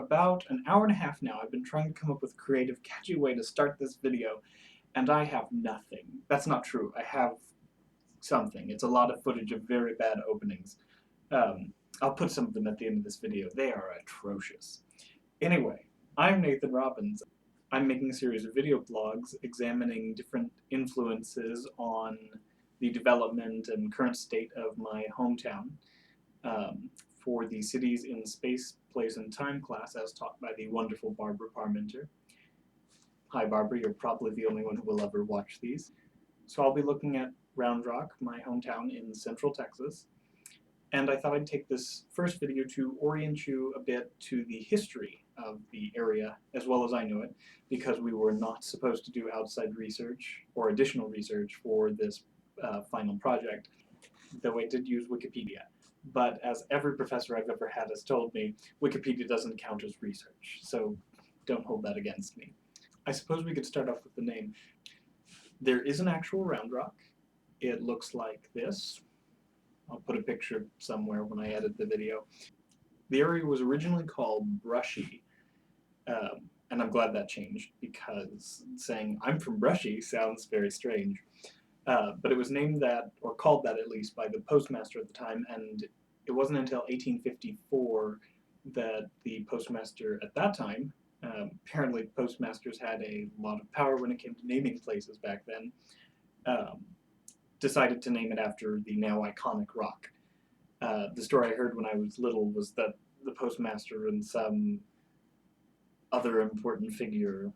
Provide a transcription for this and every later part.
about an hour and a half now, I've been trying to come up with a creative, catchy way to start this video, and I have nothing. That's not true. I have something. It's a lot of footage of very bad openings. I'll put some of them at the end of this video. They are atrocious. Anyway, I'm Nathan Robbins. I'm making a series of video blogs examining different influences on the development and current state of my hometown for the Cities in Space, Place, and Time class as taught by the wonderful Barbara Parmenter. Hi Barbara, you're probably the only one who will ever watch these. So I'll be looking at Round Rock, my hometown in Central Texas, and I thought I'd take this first video to orient you a bit to the history of the area as well as I know it, because we were not supposed to do outside research or additional research for this final project, though I did use Wikipedia. But as every professor I've ever had has told me, Wikipedia doesn't count as research, so don't hold that against me. I suppose we could start off with the name. There is an actual Round Rock. It looks like this. I'll put a picture somewhere when I edit the video. The area was originally called Brushy, and I'm glad that changed, because saying I'm from Brushy sounds very strange. But it was named that, or called that at least, by the postmaster at the time, and it wasn't until 1854 that the postmaster at that time, apparently postmasters had a lot of power when it came to naming places back then, decided to name it after the now iconic rock. The story I heard when I was little was that the postmaster and some other important figure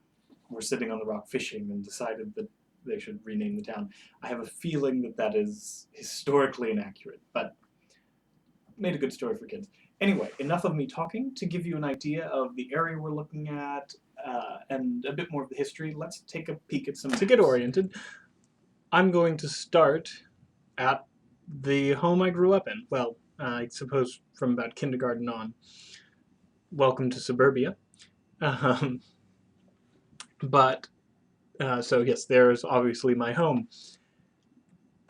were sitting on the rock fishing and decided that they should rename the town. I have a feeling that that is historically inaccurate, but made a good story for kids. Anyway, enough of me talking. To give you an idea of the area we're looking at and a bit more of the history, let's take a peek at some maps. To get oriented, I'm going to start at the home I grew up in. Well, I suppose from about kindergarten on. Welcome to suburbia. So yes, there's obviously my home.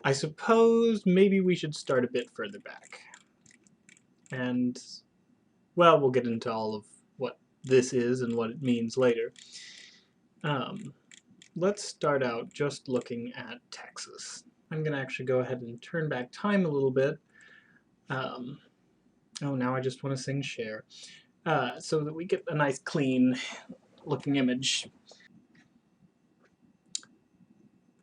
I suppose maybe we should start a bit further back. And, well, we'll get into all of what this is and what it means later. Let's start out just looking at Texas. I'm going to actually go ahead and turn back time a little bit. Oh, now I just want to sing Share. So that we get a nice clean looking image.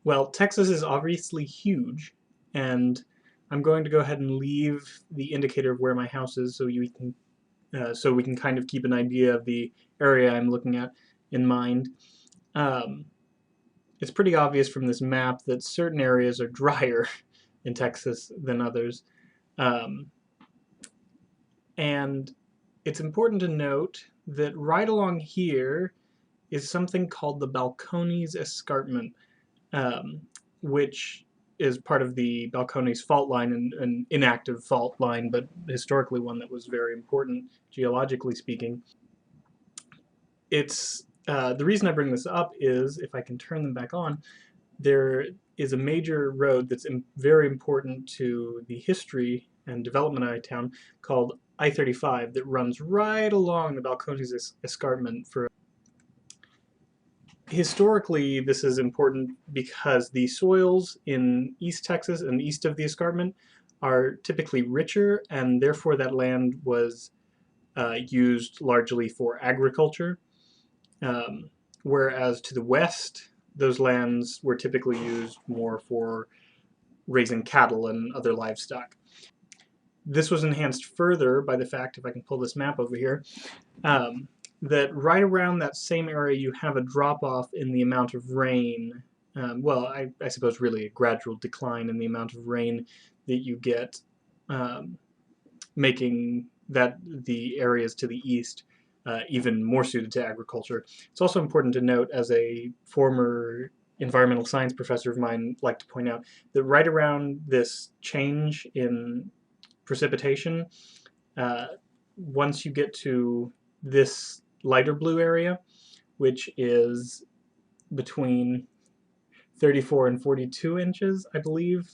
Well, Texas is obviously huge, and I'm going to go ahead and leave the indicator of where my house is so we can kind of keep an idea of the area I'm looking at in mind. It's pretty obvious from this map that certain areas are drier in Texas than others. And it's important to note that right along here is something called the Balcones Escarpment, which is part of the Balcones fault line, an inactive fault line, but historically one that was very important geologically speaking. It's the reason I bring this up is, if I can turn them back on, there is a major road that's very important to the history and development of our town called I-35 that runs right along the Balcones Escarpment. Historically, this is important because the soils in East Texas and east of the escarpment are typically richer, and therefore that land was used largely for agriculture. Whereas to the west, those lands were typically used more for raising cattle and other livestock. This was enhanced further by the fact, if I can pull this map over here, that right around that same area you have a drop-off in the amount of rain, well, I suppose really a gradual decline in the amount of rain that you get, making that the areas to the east even more suited to agriculture. It's also important to note, as a former environmental science professor of mine liked to point out, that right around this change in precipitation, once you get to this lighter blue area, which is between 34 and 42 inches, I believe.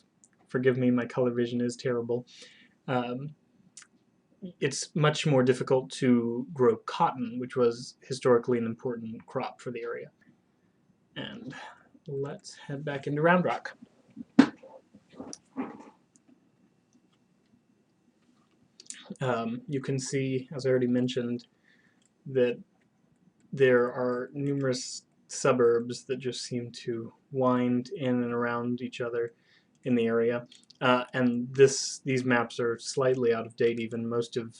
Forgive me, my color vision is terrible. it's much more difficult to grow cotton, which was historically an important crop for the area. And let's head back into Round Rock. You can see, as I already mentioned, that there are numerous suburbs that just seem to wind in and around each other in the area. And these maps are slightly out of date even. Most of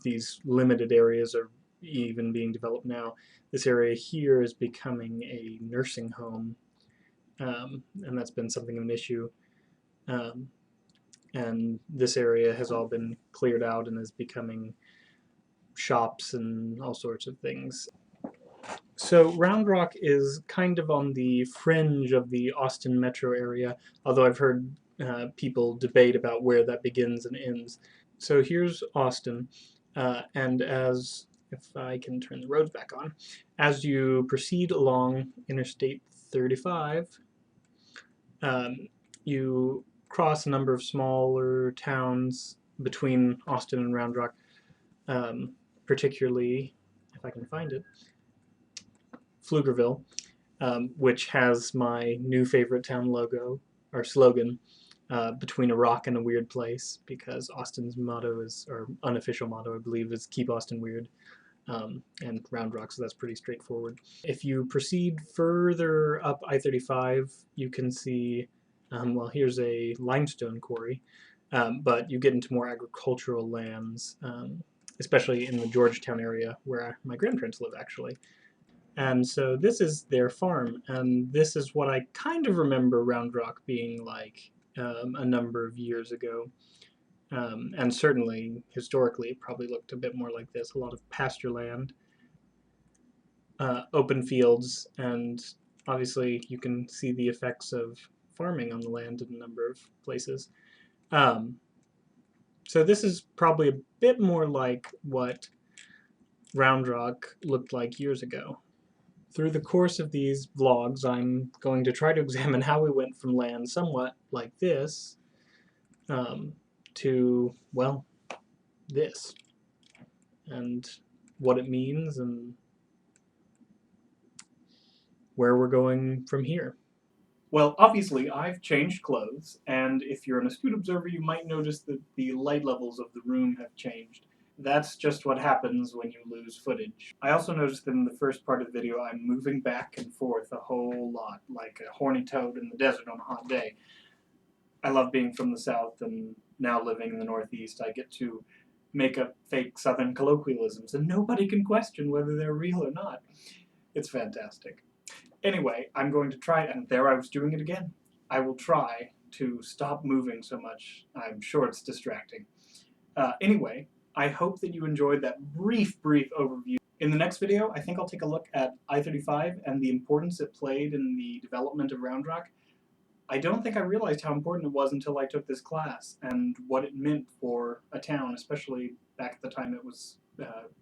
these limited areas are even being developed now. This area here is becoming a nursing home, and that's been something of an issue. Um, and this area has all been cleared out and is becoming shops and all sorts of things. So Round Rock is kind of on the fringe of the Austin metro area, although I've heard people debate about where that begins and ends. So here's Austin, and if I can turn the roads back on, as you proceed along Interstate 35, you cross a number of smaller towns between Austin and Round Rock, particularly, if I can find it, Pflugerville, which has my new favorite town logo, or slogan, between a rock and a weird place, because Austin's motto is, or unofficial motto, I believe, is keep Austin weird, and Round Rock, so that's pretty straightforward. If you proceed further up I-35, you can see, well, here's a limestone quarry, but you get into more agricultural lands, especially in the Georgetown area where my grandparents live, actually. And so this is their farm, and this is what I kind of remember Round Rock being like a number of years ago. And certainly, historically, it probably looked a bit more like this. A lot of pasture land, open fields, and obviously you can see the effects of farming on the land in a number of places. So this is probably a bit more like what Round Rock looked like years ago. Through the course of these vlogs, I'm going to try to examine how we went from land somewhat like this to, well, this, and what it means and where we're going from here. Well, obviously, I've changed clothes, and if you're an astute observer, you might notice that the light levels of the room have changed. That's just what happens when you lose footage. I also noticed that in the first part of the video, I'm moving back and forth a whole lot, like a horny toad in the desert on a hot day. I love being from the South, and now living in the Northeast, I get to make up fake Southern colloquialisms, and nobody can question whether they're real or not. It's fantastic. Anyway, I'm going to try, and there I was doing it again. I will try to stop moving so much. I'm sure it's distracting. Anyway, I hope that you enjoyed that brief overview. In the next video, I think I'll take a look at I-35 and the importance it played in the development of Round Rock. I don't think I realized how important it was until I took this class and what it meant for a town, especially back at the time it was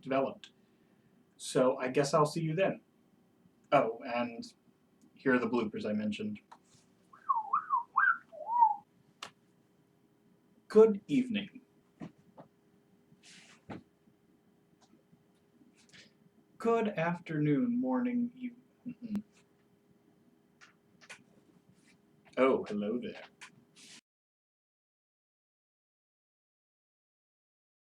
developed. So I guess I'll see you then. Oh, and here are the bloopers I mentioned. Good evening. Good afternoon, morning, evening. Oh, hello there.